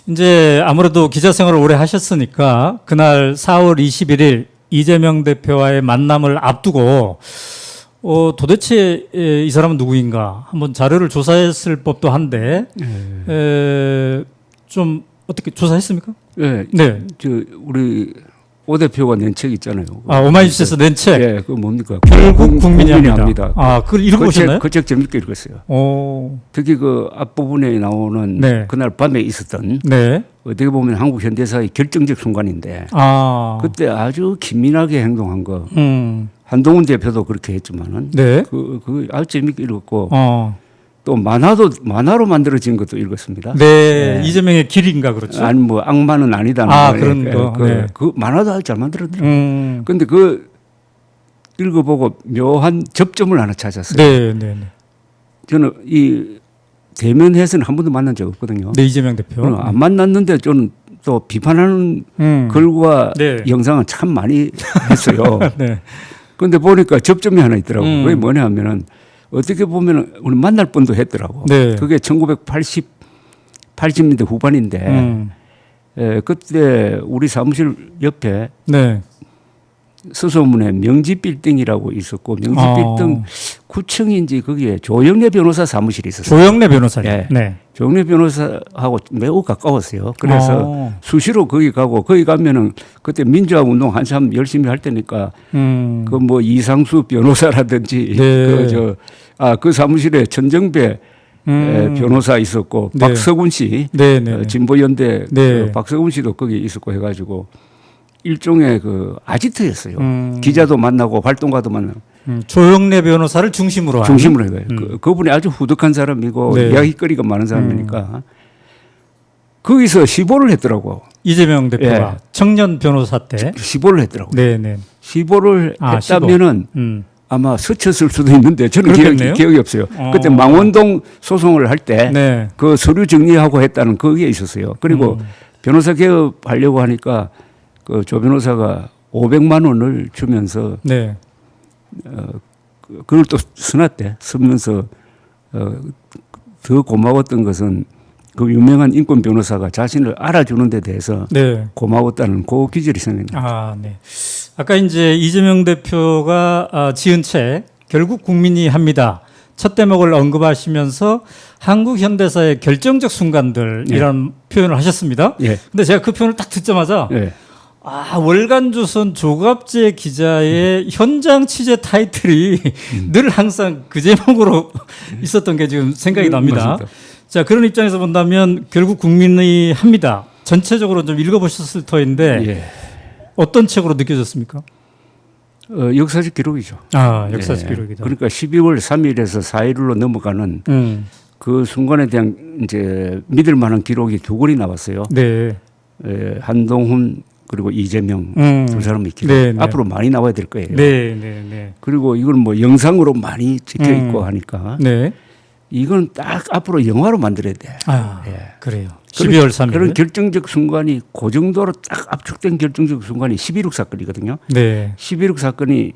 이제 아무래도 기자 생활을 오래 하셨으니까 그날 4월 21일 이재명 대표와의 만남을 앞두고 도대체 이 사람은 누구인가 한번 자료를 조사했을 법도 한데 좀 어떻게 조사했습니까? 네. 네. 우리 오 대표가 낸 책 있잖아요. 오마이뉴스에서 낸 책. 예, 그 뭡니까? 결국 국민이 합니다. 그걸 읽어보셨나요? 그 책 재밌게 읽었어요. 오. 특히 그 앞부분에 나오는 네. 그날 밤에 있었던 네. 어떻게 보면 한국 현대사의 결정적 순간인데 그때 아주 기민하게 행동한 거. 한동훈 대표도 그렇게 했지만은 네. 그 아주 재밌게 읽었고 또 만화로 만들어진 것도 읽었습니다. 네. 이재명의 길인가 그렇죠? 아니 뭐 악마는 아니다는 그런 거. 네. 그 만화도 아주 잘 만들었더라고요. 근데 그 읽어보고 묘한 접점을 하나 찾았어요. 네, 네, 네. 저는 이 대면해서는 한 번도 만난 적 없거든요. 네, 이재명 대표. 안 만났는데 저는 또 비판하는 글과 네. 영상은 참 많이 했어요. 네. 그런데 보니까 접점이 하나 있더라고요. 그게 뭐냐 하면은 어떻게 보면 우리 만날 뻔도 했더라고. 네. 그게 80년대 후반인데 그때 우리 사무실 옆에 네. 서소문에 명지빌딩이라고 있었고 명지빌딩 9층인지 거기에 조영래 변호사 사무실이 있었어요. 조영래 변호사님. 네. 네. 조영래 변호사하고 매우 가까웠어요. 그래서 수시로 거기 가고 거기 가면은 그때 민주화 운동 한참 열심히 할 때니까 그 뭐 이상수 변호사라든지 네. 그 사무실에 천정배 변호사 있었고 네. 박서군 씨 네, 네, 네. 진보연대 네. 그 박서군 씨도 거기 있었고 해가지고 일종의 그 아지트였어요. 기자도 만나고 활동가도 만나고. 조영래 변호사를 중심으로 해가요. 그분이 아주 후덕한 사람이고 네. 이야기거리가 많은 사람이니까 거기서 시보를 했더라고. 이재명 대표가 청년 변호사 때 시보를 했더라고. 네, 네. 시보를 했다면은 아마 스쳤을 수도 있는데 저는 기억이 없어요. 그때 망원동 소송을 할 때 그 서류 정리하고 했다는 그게 있었어요. 그리고 변호사 개업하려고 하니까 그 조 변호사가 500만 원을 주면서 네. 그걸 또 써놨대. 쓰면서 더 고마웠던 것은 그 유명한 인권 변호사가 자신을 알아주는 데 대해서 고마웠다는 그 기절이 생각납니다. 네. 아까 이제 이재명 대표가 지은 책 결국 국민이 합니다. 첫 대목을 언급하시면서 한국 현대사의 결정적 순간들이라는 표현을 하셨습니다. 근데 제가 그 표현을 딱 듣자마자 월간조선 조갑재 기자의 현장 취재 타이틀이 늘 항상 그 제목으로 있었던 게 지금 생각이 납니다. 맞습니다. 자, 그런 입장에서 본다면 결국 국민이 합니다. 전체적으로 좀 읽어보셨을 터인데 어떤 책으로 느껴졌습니까? 역사적 기록이죠. 역사적 기록이다. 그러니까 12월 3일에서 4일로 넘어가는 그 순간에 대한 이제 믿을 만한 기록이 두 권이 나왔어요. 네. 한동훈 그리고 이재명 두 사람이 기록. 앞으로 많이 나와야 될 거예요. 네. 그리고 이건 뭐 영상으로 많이 찍혀 있고 하니까 이건 딱 앞으로 영화로 만들어야 돼. 그래요. 12월 3일. 그런 결정적 순간이 그 정도로 딱 압축된 결정적 순간이 11.6 사건이거든요. 11.6 사건이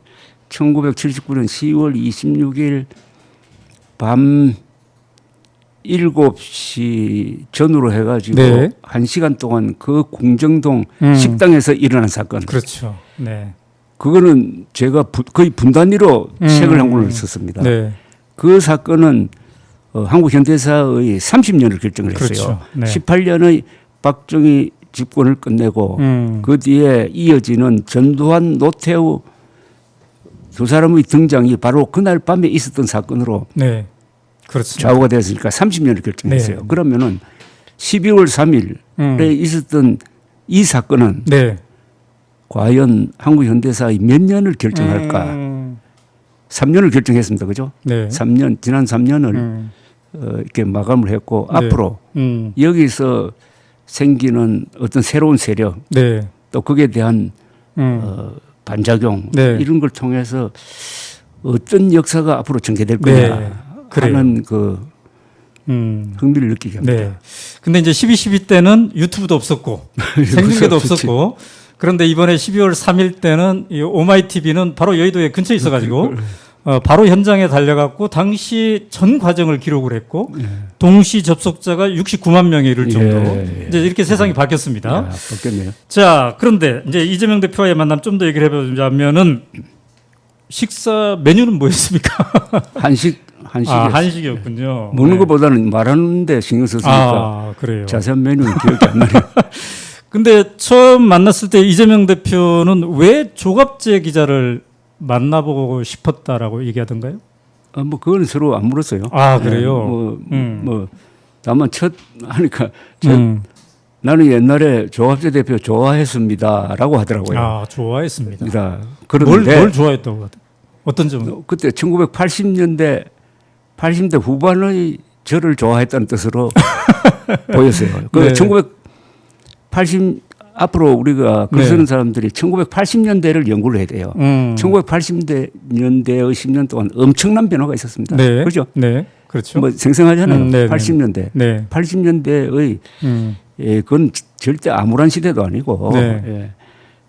1979년 10월 26일 밤 7시 전후로 해가지고 1시간 동안 그 공정동 식당에서 일어난 사건. 그렇죠. 그거는 제가 거의 분단위로 책을 한 권을 썼습니다. 그 사건은 한국 현대사의 30년을 결정을 했어요. 18년의 박정희 집권을 끝내고 그 뒤에 이어지는 전두환, 노태우 두 사람의 등장이 바로 그날 밤에 있었던 사건으로 좌우가 되었으니까 30년을 결정했어요. 그러면은 12월 3일에 있었던 이 사건은 과연 한국 현대사의 몇 년을 결정할까? 3년을 결정했습니다. 그죠? 3년, 지난 3년을 이렇게 마감을 했고 앞으로 여기서 생기는 어떤 새로운 세력 또 거기에 대한 반작용 이런 걸 통해서 어떤 역사가 앞으로 전개될 거냐 하는 그 흥미를 느끼게 합니다. 근데 이제 12.12 때는 유튜브도 없었고 생중계도 없었고 그런데 이번에 12월 3일 때는 이 오마이TV는 바로 여의도에 근처에 있어가지고 바로 현장에 달려갔고 당시 전 과정을 기록을 했고 예. 동시 접속자가 69만 명에 이를 정도 이제 이렇게 세상이 바뀌었습니다. 바뀌었네요. 자, 그런데 이제 이재명 대표와의 만남 좀 더 얘기를 해보자면은 식사 메뉴는 뭐였습니까? 한식이었군요. 먹는 것보다는 말하는데 신경 썼으니까. 그래요. 자세한 메뉴는 기억이 안 나네요. 근데 처음 만났을 때 이재명 대표는 왜 조갑재 기자를 만나보고 싶었다라고 얘기하던가요? 뭐 그건 서로 안 물었어요. 그래요. 다만 하니까 나는 옛날에 조갑재 대표 좋아했습니다라고 하더라고요. 좋아했습니다. 그런데 뭘 좋아했다고 하더라고요? 어떤 점? 그때 1980년대 후반의 저를 좋아했다는 뜻으로 보였어요. 그 1980 앞으로 우리가 글 쓰는 사람들이 1980년대를 연구를 해야 돼요. 1980년대의 10년 동안 엄청난 변화가 있었습니다. 그렇죠? 네, 그렇죠. 뭐 생생하잖아요. 80년대. 80년대의 그건 절대 암울한 시대도 아니고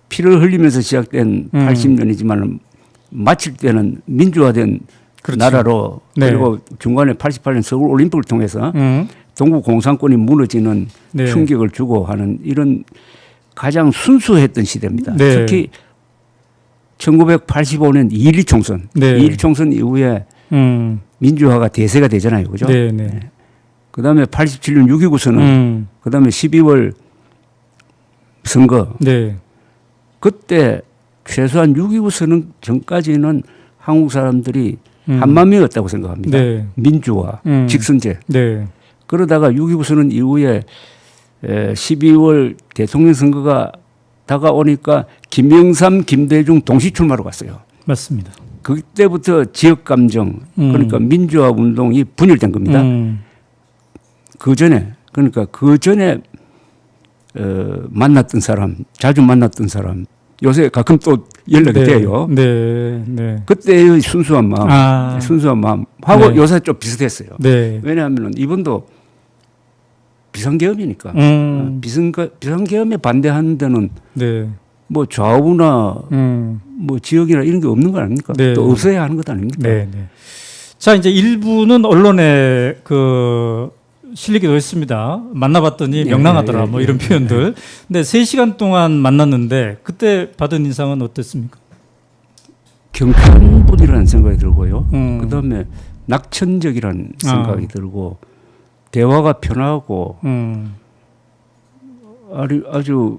피를 흘리면서 시작된 80년이지만 마칠 때는 민주화된 나라로 그리고 중간에 88년 서울 올림픽을 통해서 동구 공산권이 무너지는 충격을 주고 하는 이런 가장 순수했던 시대입니다. 특히 1985년 2.12 총선, 2.12 총선 이후에 민주화가 대세가 되잖아요, 그죠? 그 다음에 87년 6.29 선언, 그 다음에 12월 선거. 그때 최소한 6.29 선언 전까지는 한국 사람들이 한마음이었다고 생각합니다. 민주화, 직선제. 그러다가 6.29 선언 이후에 12월 대통령 선거가 다가오니까 김영삼, 김대중 동시 출마로 갔어요. 맞습니다. 그때부터 지역 감정, 그러니까 민주화 운동이 분열된 겁니다. 그 전에 만났던 사람, 자주 만났던 사람, 요새 가끔 또 연락이 돼요. 그때의 순수한 마음하고 요새 좀 비슷했어요. 왜냐하면 이분도 비상계엄이니까 비상계엄에 반대하는 데는 뭐 좌우나 뭐 지역이나 이런 게 없는 거 아닙니까? 또 없어야 하는 것 아닙니까? 자, 이제 일부는 언론에 실리기도 했습니다. 만나봤더니 명랑하더라, 뭐 이런 표현들. 근데 3시간 동안 만났는데 그때 받은 인상은 어땠습니까? 경쾌한 분이라는 생각이 들고요. 그 다음에 낙천적이라는 생각이 들고 대화가 편하고 아주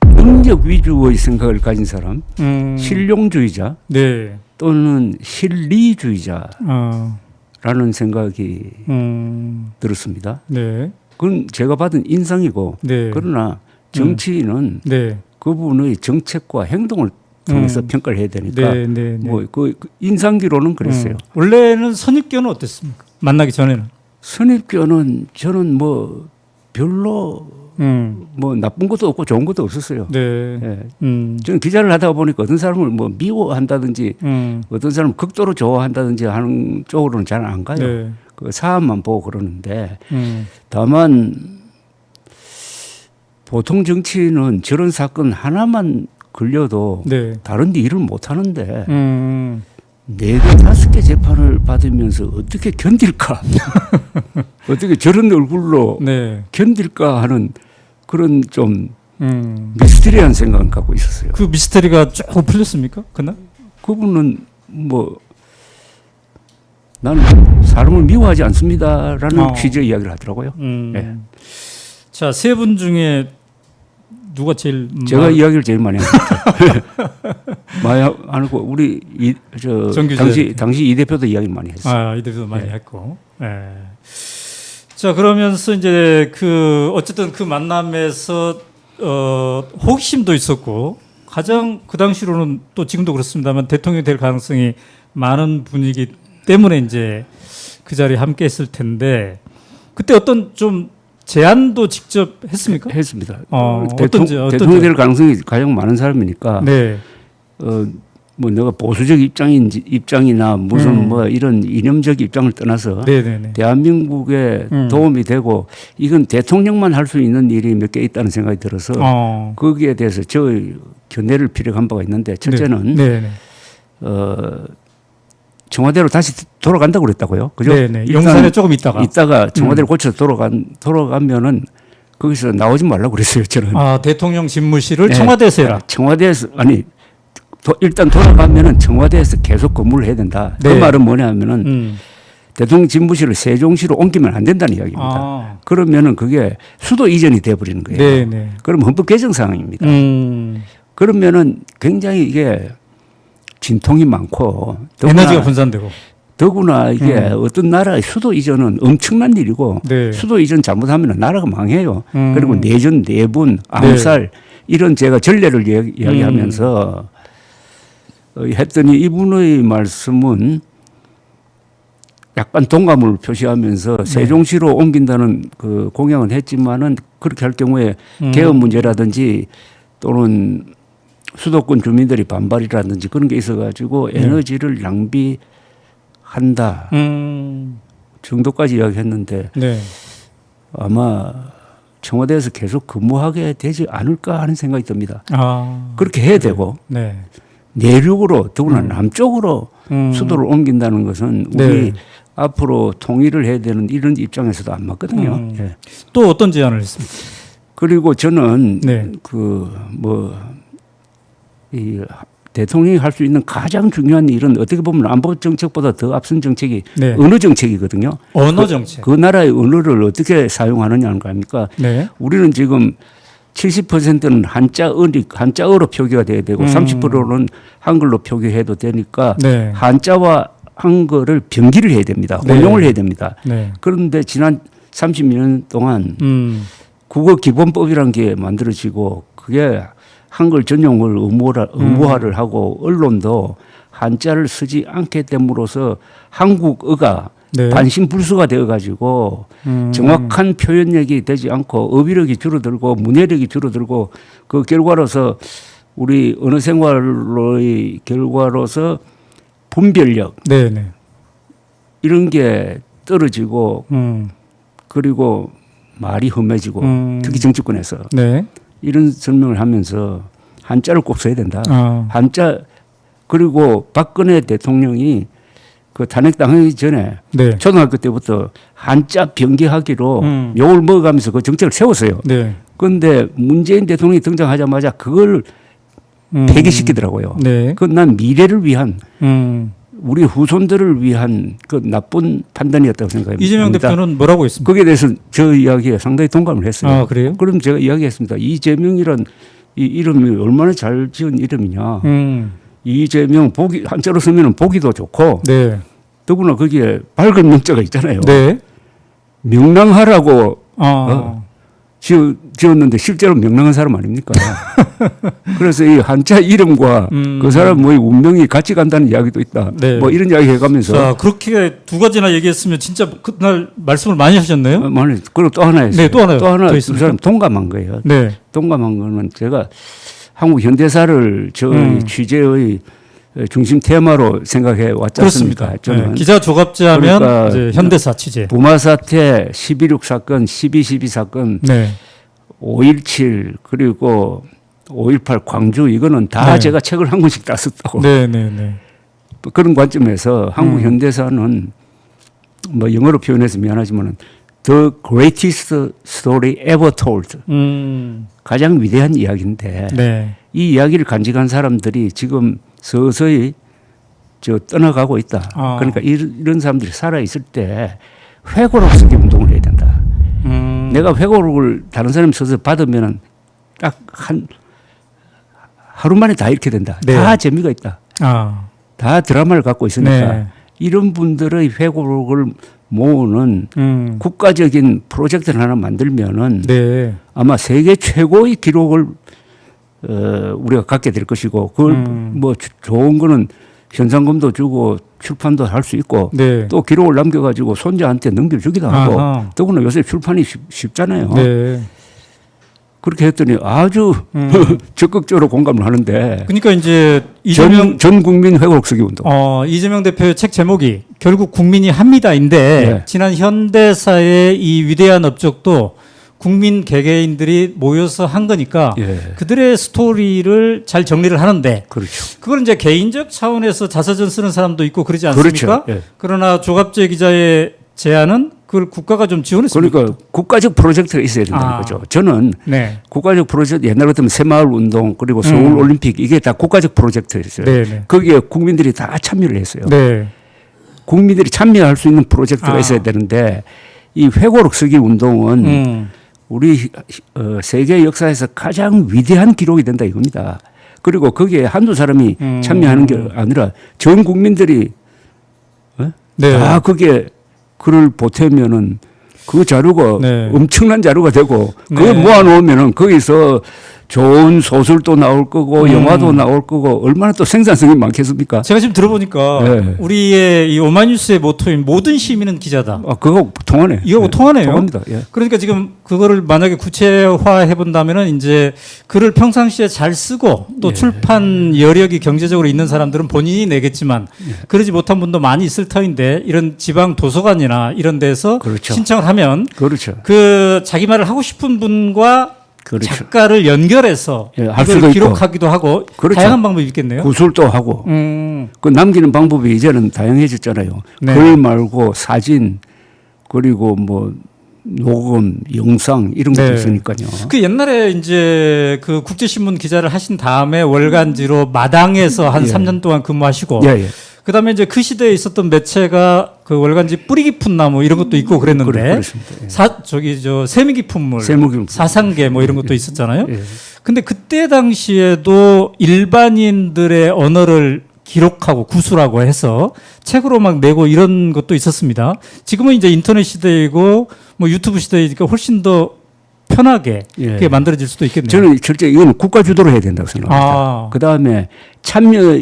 능력 위주의 생각을 가진 사람, 실용주의자 또는 실리주의자라는 생각이 들었습니다. 그건 제가 받은 인상이고 그러나 정치인은 그분의 정책과 행동을 통해서 평가를 해야 되니까 그 인상기로는 그랬어요. 원래는 선입견은 어땠습니까? 만나기 전에는? 선입견은 저는 뭐 별로 뭐 나쁜 것도 없고 좋은 것도 없었어요. 저는 기자를 하다 보니까 어떤 사람을 뭐 미워한다든지 어떤 사람을 극도로 좋아한다든지 하는 쪽으로는 잘 안 가요. 그 사안만 보고 그러는데 다만 보통 정치인은 저런 사건 하나만 걸려도 다른 데 일을 못 하는데 4개, 5개 재판을 받으면서 어떻게 견딜까? 어떻게 저런 얼굴로 견딜까 하는 그런 좀 미스터리한 생각을 갖고 있었어요. 그 미스터리가 쭉 풀렸습니까? 그날? 그분은 뭐 나는 사람을 미워하지 않습니다라는 취지의 이야기를 하더라고요. 자, 3분 중에 누가 제일 제가 이야기를 제일 많이 합니다. 많이 안 하고 우리 당시 이 대표도 이야기 많이 했어요. 이 대표도 많이 했고. 자, 그러면서 이제 어쨌든 그 만남에서 호기심도 있었고 가장 그 당시로는 또 지금도 그렇습니다만 대통령이 될 가능성이 많은 분이기 때문에 이제 그 자리에 함께 했을 텐데 그때 어떤 좀 제안도 직접 했습니까? 했습니다. 대통령이 될 가능성이 가장 많은 사람이니까 뭐 내가 보수적 입장이나 무슨 뭐 이런 이념적 입장을 떠나서 대한민국에 도움이 되고 이건 대통령만 할 수 있는 일이 몇 개 있다는 생각이 들어서 거기에 대해서 저 견해를 피력한 바가 있는데 첫째는 청와대로 다시 돌아간다고 그랬다고요. 그죠? 네네. 용산에 조금 있다가 청와대를 고쳐서 돌아가면은 거기서 나오지 말라고 그랬어요. 저는. 아, 대통령 집무실을 청와대에서 해라. 청와대에서 아니 일단 돌아가면은 청와대에서 계속 근무를 해야 된다. 그 말은 뭐냐면은 대통령 집무실을 세종시로 옮기면 안 된다는 이야기입니다. 그러면은 그게 수도 이전이 돼버리는 거예요. 네네. 그럼 헌법 개정 사항입니다. 그러면은 굉장히 이게 진통이 많고 에너지가 분산되고 더구나 이게 어떤 나라의 수도 이전은 엄청난 일이고 수도 이전 잘못하면 나라가 망해요. 그리고 내전, 내분, 암살 이런 제가 전례를 이야기하면서 했더니 이분의 말씀은 약간 동감을 표시하면서 세종시로 옮긴다는 그 공약은 했지만은 그렇게 할 경우에 개업 문제라든지 또는 수도권 주민들이 반발이라든지 그런 게 있어가지고 에너지를 낭비한다 정도까지 이야기했는데 아마 청와대에서 계속 근무하게 되지 않을까 하는 생각이 듭니다. 그렇게 해야 되고 내륙으로 더구나 남쪽으로 수도를 옮긴다는 것은 우리 앞으로 통일을 해야 되는 이런 입장에서도 안 맞거든요. 또 어떤 제안을 했습니까? 그리고 저는 이 대통령이 할 수 있는 가장 중요한 일은 어떻게 보면 안보 정책보다 더 앞선 정책이 언어 정책이거든요. 언어 정책. 그 나라의 언어를 어떻게 사용하느냐는 거 아닙니까? 우리는 지금 70%는 한자어로 표기가 돼야 되고 30%는 한글로 표기해도 되니까 한자와 한글을 병기를 해야 됩니다. 혼용을 해야 됩니다. 그런데 지난 30년 동안 국어 기본법이라는 게 만들어지고 그게 한글 전용을 의무화를 하고 언론도 한자를 쓰지 않게 됨으로써 한국어가 반신불수가 되어가지고 정확한 표현력이 되지 않고 어휘력이 줄어들고 문해력이 줄어들고 그 결과로서 우리 언어 생활의 결과로서 분별력 이런 게 떨어지고 그리고 말이 험해지고 특히 정치권에서 이런 설명을 하면서 한자를 꼭 써야 된다. 한자 그리고 박근혜 대통령이 그 탄핵당하기 전에 초등학교 때부터 한자 병기하기로 욕을 먹어가면서 그 정책을 세웠어요. 그런데 문재인 대통령이 등장하자마자 그걸 폐기시키더라고요. 그건 난 미래를 위한 우리 후손들을 위한 그 나쁜 판단이었다고 생각합니다. 이재명 대표는 뭐라고 했습니까? 거기에 대해서 저 이야기에 상당히 동감을 했어요. 그래요? 그럼 제가 이야기했습니다. 이재명이란 이 이름이 얼마나 잘 지은 이름이냐. 이재명 한자로 쓰면 보기도 좋고 더구나 거기에 밝은 명자가 있잖아요. 명랑하라고 지었는데 실제로 명랑한 사람 아닙니까? 그래서 이 한자 이름과 그 사람의 운명이 같이 간다는 이야기도 있다. 뭐 이런 이야기 해가면서. 자, 그렇게 두 가지나 얘기했으면 진짜 그날 말씀을 많이 하셨네요. 많이. 그리고 또 하나 했어요. 또 하나요. 또 하나 그 사람 동감한 거예요. 동감한 거는 제가 한국 현대사를 저의 취재의 중심 테마로 생각해 왔지 않습니까? 저는 기자 조갑제하면 그러니까 이제 현대사 취재. 부마 사태, 12.6 사건, 12.12 사건, 5.17 그리고 5.18 광주 이거는 다 제가 책을 한 권씩 다 썼다고. 그런 관점에서 한국 현대사는 뭐 영어로 표현해서 미안하지만 The greatest story ever told. 가장 위대한 이야기인데 이 이야기를 간직한 사람들이 지금 서서히 떠나가고 있다. 그러니까 이런 사람들이 살아있을 때 회고록 쓰기 운동을 해야 된다. 내가 회고록을 다른 사람이 써서 받으면 딱 하루 만에 다 읽게 된다. 다 재미가 있다. 다 드라마를 갖고 있으니까 이런 분들의 회고록을 모으는 국가적인 프로젝트를 하나 만들면은 아마 세계 최고의 기록을 우리가 갖게 될 것이고 그걸 뭐 좋은 거는 현상금도 주고 출판도 할 수 있고 또 기록을 남겨가지고 손자한테 넘겨주기도 하고 더구나 요새 출판이 쉽잖아요. 그렇게 했더니 아주 적극적으로 공감을 하는데. 그러니까 이제 전 국민 회고록 쓰기 운동. 이재명 대표의 책 제목이 결국 국민이 합니다인데 지난 현대사의 이 위대한 업적도 국민 개개인들이 모여서 한 거니까 예. 그들의 스토리를 잘 정리를 하는데 그렇죠. 그걸 이제 개인적 차원에서 자서전 쓰는 사람도 있고 그러지 않습니까? 그렇죠. 예. 그러나 조갑재 기자의 제안은 그걸 국가가 좀 지원했습니까? 그러니까 국가적 프로젝트가 있어야 된다는 거죠. 저는 네. 국가적 프로젝트 옛날 같으면 새마을 운동 그리고 서울 올림픽 이게 다 국가적 프로젝트였어요. 네네. 거기에 국민들이 다 참여를 했어요. 네. 국민들이 참여할 수 있는 프로젝트가 있어야 되는데 이 회고록 쓰기 운동은 우리 세계 역사에서 가장 위대한 기록이 된다 이겁니다. 그리고 거기에 한두 사람이 참여하는 게 아니라 전 국민들이 네. 다 거기에 글을 보태면은 그 자료가 네. 엄청난 자료가 되고 그걸 네. 모아놓으면은 거기서 좋은 소설도 나올 거고 영화도 나올 거고 얼마나 또 생산성이 많겠습니까? 제가 지금 들어보니까 네. 우리의 이 오마이뉴스의 모토인 모든 시민은 기자다. 아, 그거 통하네. 이거 통하네요. 통합니다. 예. 그러니까 지금 그거를 만약에 구체화해 본다면은 이제 글을 평상시에 잘 쓰고 또 예. 출판 여력이 경제적으로 있는 사람들은 본인이 내겠지만 그러지 못한 분도 많이 있을 터인데 이런 지방 도서관이나 이런 데서 그렇죠. 신청을 하면 그렇죠. 그 자기 말을 하고 싶은 분과 그렇죠. 작가를 연결해서 예, 할 이걸 수도 기록하기도 하고 그렇죠. 다양한 방법이 있겠네요. 구술도 하고 그 남기는 방법이 이제는 다양해졌잖아요. 네. 글 말고 사진 그리고 뭐 녹음, 영상 이런 것도 네. 있으니까요. 그 옛날에 이제 그 국제신문 기자를 하신 다음에 월간지로 마당에서 한 예. 3년 동안 근무하시고 예, 예. 그다음에 이제 그 시대에 있었던 매체가 그 월간지 뿌리 깊은 나무 이런 것도 있고 그랬는데 그렇습니다. 예. 저기 저 세미 깊은 물, 세무김 사상계 뭐 이런 것도 있었잖아요. 예. 근데 그때 당시에도 일반인들의 언어를 기록하고 구술하고 해서 책으로 막 내고 이런 것도 있었습니다. 지금은 이제 인터넷 시대이고 뭐 유튜브 시대이니까 훨씬 더 편하게 예. 그게 만들어질 수도 있겠네요. 저는 절대 이건 국가 주도로 해야 된다고 생각합니다. 아. 그 다음에 참여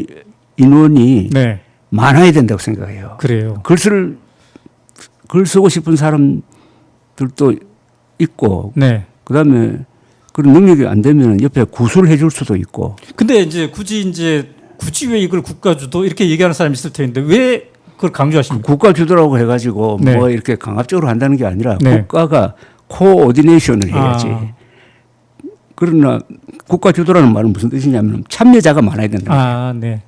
인원이 네, 많아야 된다고 생각해요. 그래요. 글 쓰고 싶은 사람들도 있고, 네. 그 다음에 그런 능력이 안 되면 옆에 구술을 해줄 수도 있고. 근데 이제 굳이 왜 이걸 국가 주도 이렇게 얘기하는 사람이 있을 텐데 왜 그걸 강조하십니까? 국가 주도라고 해가지고 네. 뭐 이렇게 강압적으로 한다는 게 아니라 네. 국가가 코오디네이션을 해야지. 그러나 국가 주도라는 말은 무슨 뜻이냐면 참여자가 많아야 된다. 아, 네.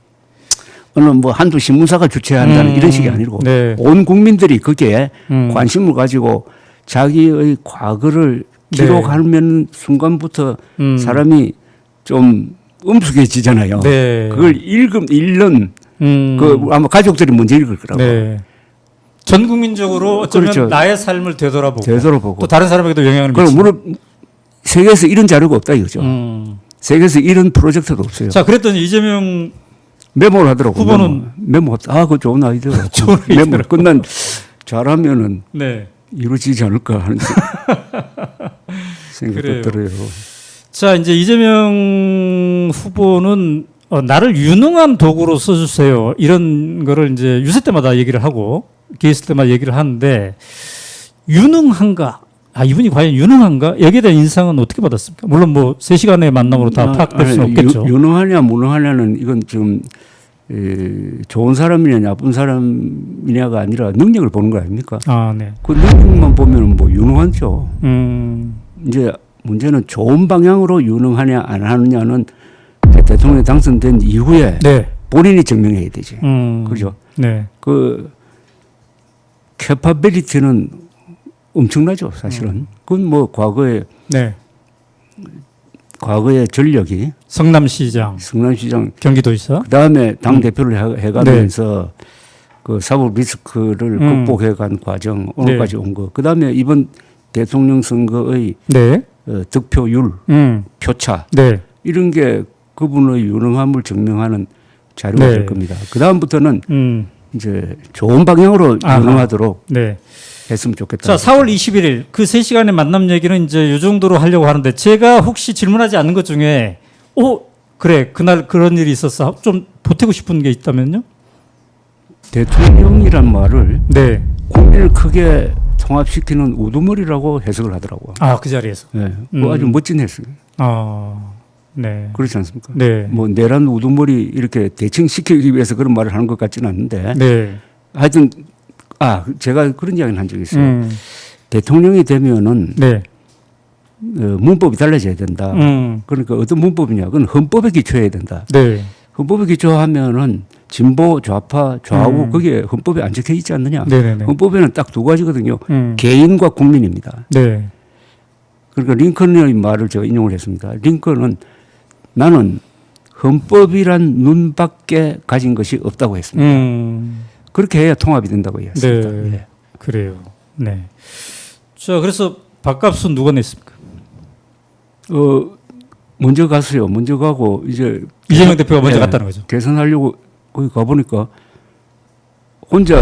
어느 뭐 한두 신문사가 주최한다는 이런 식이 아니고 네. 온 국민들이 거기에 관심을 가지고 자기의 과거를 기록하는 순간부터 사람이 좀 엄숙해지잖아요. 네. 그걸 읽는 그 아마 가족들이 먼저 읽을 거라고. 네. 전 국민적으로 어쩌면 그렇죠. 나의 삶을 되돌아보고 되돌아보고. 또 다른 사람에게도 영향을 그럼 미치고. 물론 세계에서 이런 자료가 없다 이거죠. 세계에서 이런 프로젝트도 없어요. 자, 그랬더니 이재명 메모를 하더라고요. 후보는 메모. 아, 그거 좋은 아이디어라. 좋은 아이디어라. 메모 끝난 잘하면은 네. 이루어지지 않을까 하는 생각도 그래요. 들어요. 자, 이제 이재명 후보는 나를 유능한 도구로 써주세요. 이런 거를 이제 유세 때마다 얘기를 하고 기회 있을 때마다 얘기를 하는데 유능한가? 아, 이분이 과연 유능한가? 여기에 대한 인상은 어떻게 받았습니까? 물론 뭐 3시간의 만남으로 다 파악될 수는 없겠죠. 유능하냐 무능하냐는 이건 좀 좋은 사람이냐 나쁜 사람이냐가 아니라 능력을 보는 거 아닙니까? 아, 네. 그 능력만 보면 뭐 유능하죠. 이제 문제는 좋은 방향으로 유능하냐 안 하느냐는 대통령이 당선된 이후에 네. 본인이 증명해야 되지. 그죠? 네. 그 캐파빌리티는 엄청나죠, 사실은. 그건 뭐 과거에 전력이 성남시장, 경기도지사, 그 다음에 당 대표를 해가면서 그 사법 리스크를 극복해간 과정 오늘까지 온 거. 그 다음에 이번 대통령 선거의 득표율, 표차 이런 게 그분의 유능함을 증명하는 자료가 될 겁니다. 그 다음부터는 이제 좋은 방향으로 유능하도록 했으면 좋겠다. 자, 4월 21일 그 3시간의 만남 얘기는 이제 이 정도로 하려고 하는데 제가 혹시 질문하지 않은 것 중에 그래 그날 그런 일이 있었어 좀 보태고 싶은 게 있다면요? 대통령이란 말을 국민을 크게 통합시키는 우두머리라고 해석을 하더라고요. 아, 그 자리에서. 네, 뭐 아주 멋진 해석. 네. 그렇지 않습니까? 네. 뭐 내란 우두머리 이렇게 대칭시키기 위해서 그런 말을 하는 것 같지는 않은데. 하여튼 제가 그런 이야기를 한 적이 있어요. 대통령이 되면은 문법이 달라져야 된다. 그러니까 어떤 문법이냐? 그건 헌법에 기초해야 된다. 네. 헌법에 기초하면은 진보, 좌파, 좌우 그게 헌법에 안 적혀 있지 않느냐? 네네네. 헌법에는 딱 두 가지거든요. 개인과 국민입니다. 네. 그러니까 링컨의 말을 제가 인용을 했습니다. 링컨은 나는 헌법이란 눈밖에 가진 것이 없다고 했습니다. 그렇게 해야 통합이 된다고 했습니다. 네. 예. 그래요. 네. 자, 그래서 밥값은 누가 냈습니까? 먼저 갔어요. 먼저 가고 이제 이재명 대표가 먼저 갔다는 거죠. 계산하려고 거기 가보니까 혼자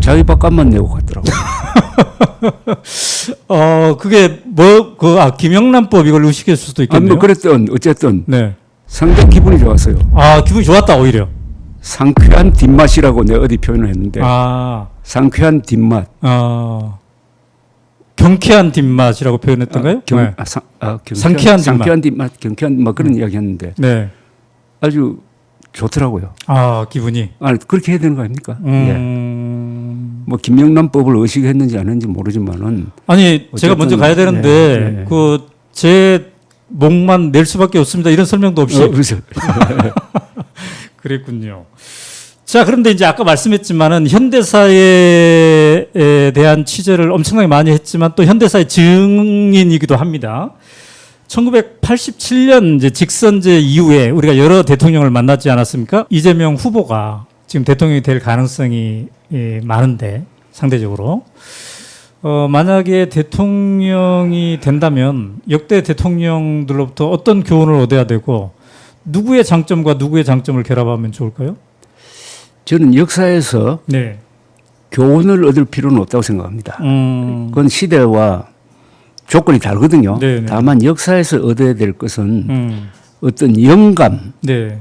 자기 밥값만 내고 갔더라고요. 그게 김영란법 이걸 의식했을 수도 있겠네요. 뭐 그랬던 어쨌든 네. 상당히 기분이 좋았어요. 기분이 좋았다 오히려. 상쾌한 뒷맛이라고 내가 어디 표현을 했는데. 상쾌한 뒷맛. 경쾌한 뒷맛이라고 표현했던가요? 네. 상쾌한 뒷맛. 상쾌한 뒷맛, 경쾌한 뒷맛 그런 이야기 했는데. 네. 아주 좋더라고요. 기분이. 그렇게 해야 되는 거 아닙니까? 예. 뭐 김영란법을 의식했는지 안 했는지 모르지만은. 아니 제가 먼저 가야 되는데 제 목만 낼 수밖에 없습니다. 이런 설명도 없이. 그렇죠. 그랬군요. 자, 그런데 이제 아까 말씀했지만은 현대사에 대한 취재를 엄청나게 많이 했지만 또 현대사의 증인이기도 합니다. 1987년 이제 직선제 이후에 우리가 여러 대통령을 만났지 않았습니까? 이재명 후보가 지금 대통령이 될 가능성이 많은데 상대적으로 만약에 대통령이 된다면 역대 대통령들로부터 어떤 교훈을 얻어야 되고 누구의 장점과 누구의 장점을 결합하면 좋을까요? 저는 역사에서 네. 교훈을 얻을 필요는 없다고 생각합니다. 그건 시대와 조건이 다르거든요. 네네. 다만 역사에서 얻어야 될 것은 어떤 영감, 네.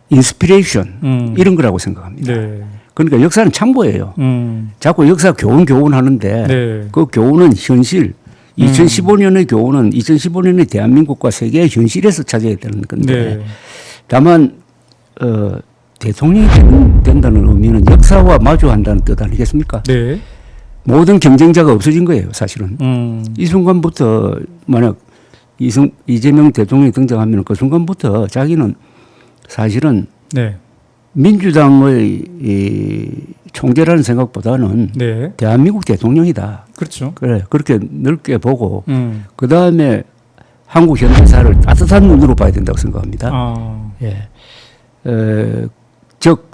인스피레이션 이런 거라고 생각합니다. 네. 그러니까 역사는 참고예요. 자꾸 역사 교훈 하는데 네. 그 교훈은 현실. 2015년의 교훈은 2015년의 대한민국과 세계의 현실에서 찾아야 되는 건데 네. 다만 대통령이 된다는 의미는 역사와 마주한다는 뜻 아니겠습니까? 네. 모든 경쟁자가 없어진 거예요, 사실은. 이 순간부터 만약 이재명 대통령이 등장하면 그 순간부터 자기는 사실은 네. 민주당의 이 총재라는 생각보다는 네. 대한민국 대통령이다. 그렇죠. 그래, 그렇게 넓게 보고 그 다음에 한국 현대사를 따뜻한 눈으로 봐야 된다고 생각합니다. 예. 즉,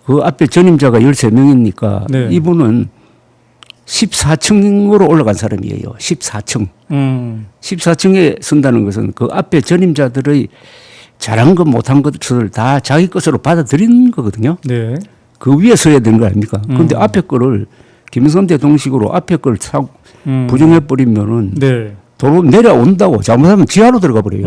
그 앞에 전임자가 13명이니까 네. 이분은 14층으로 올라간 사람이에요. 14층. 14층에 선다는 것은 그 앞에 전임자들의 잘한 것 못한 것을 다 자기 것으로 받아들이는 거거든요. 네. 그 위에 서야 되는 거 아닙니까? 그런데 앞에 거를 김영삼 대통령식으로 앞에 걸 부정해버리면은 네. 도로 내려온다고 잘못하면 지하로 들어가 버려요.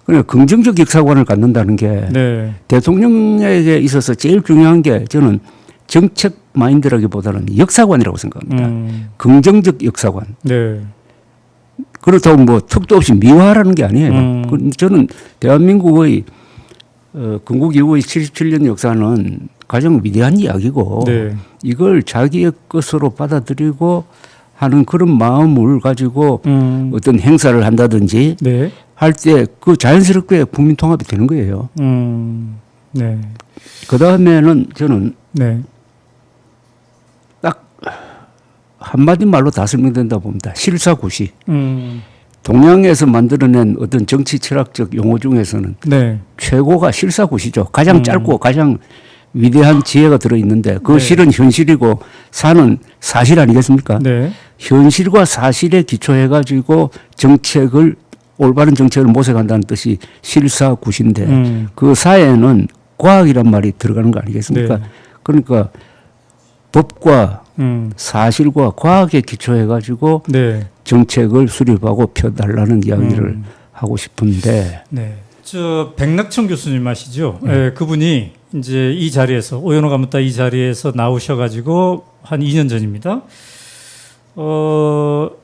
그러니까 긍정적 역사관을 갖는다는 게 네. 대통령에게 있어서 제일 중요한 게 저는 정책 마인드라기보다는 역사관이라고 생각합니다. 긍정적 역사관. 네. 그렇다고 뭐 턱도 없이 미화하라는 게 아니에요. 저는 대한민국의 건국 이후의 77년 역사는 가장 위대한 이야기고 네. 이걸 자기의 것으로 받아들이고 하는 그런 마음을 가지고 어떤 행사를 한다든지 네. 할 때 그 자연스럽게 국민 통합이 되는 거예요. 네. 그 다음에는 저는 네. 딱 한마디 말로 다 설명된다 봅니다. 실사구시. 동양에서 만들어낸 어떤 정치 철학적 용어 중에서는 네. 최고가 실사구시죠. 가장 짧고 가장 위대한 지혜가 들어있는데 그 네. 실은 현실이고 사는 사실 아니겠습니까? 네. 현실과 사실에 기초해가지고 올바른 정책을 모색한다는 뜻이 실사구시인데 그 사에는 과학이란 말이 들어가는 거 아니겠습니까? 네. 그러니까 법과 사실과 과학에 기초해가지고 네. 정책을 수립하고 펴달라는 이야기를 하고 싶은데. 네. 저 백낙천 교수님 아시죠? 네. 그분이 이제 이 자리에서 오연호 가문따 이 자리에서 나오셔가지고 한 2년 전입니다.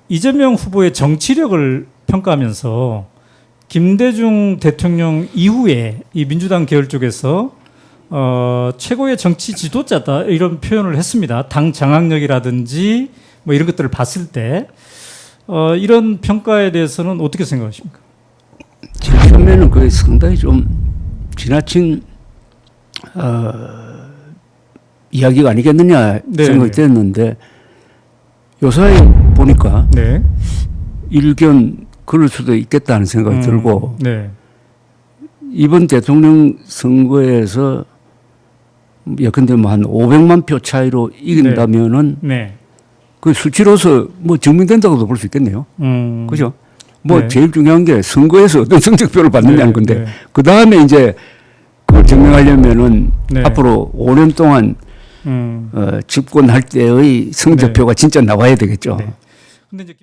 이재명 후보의 정치력을 평가하면서 김대중 대통령 이후에 이 민주당 계열 쪽에서 최고의 정치 지도자다 이런 표현을 했습니다. 당 장악력이라든지 뭐 이런 것들을 봤을 때 이런 평가에 대해서는 어떻게 생각하십니까? 제 처음에는 그게 상당히 좀 지나친 이야기가 아니겠느냐 생각이 됐는데 요사이 보니까 네. 일견 그럴 수도 있겠다는 생각이 들고 네. 이번 대통령 선거에서 예컨대 한 500만 표 차이로 이긴다면은 네. 그 수치로서 뭐 증명된다고도 볼 수 있겠네요. 그죠? 뭐 네. 제일 중요한 게 선거에서 어떤 성적표를 받느냐는 네. 건데 네. 그 다음에 이제 그걸 증명하려면은 네. 앞으로 5년 동안 집권할 때의 성적표가 진짜 나와야 되겠죠. 네. 근데 이제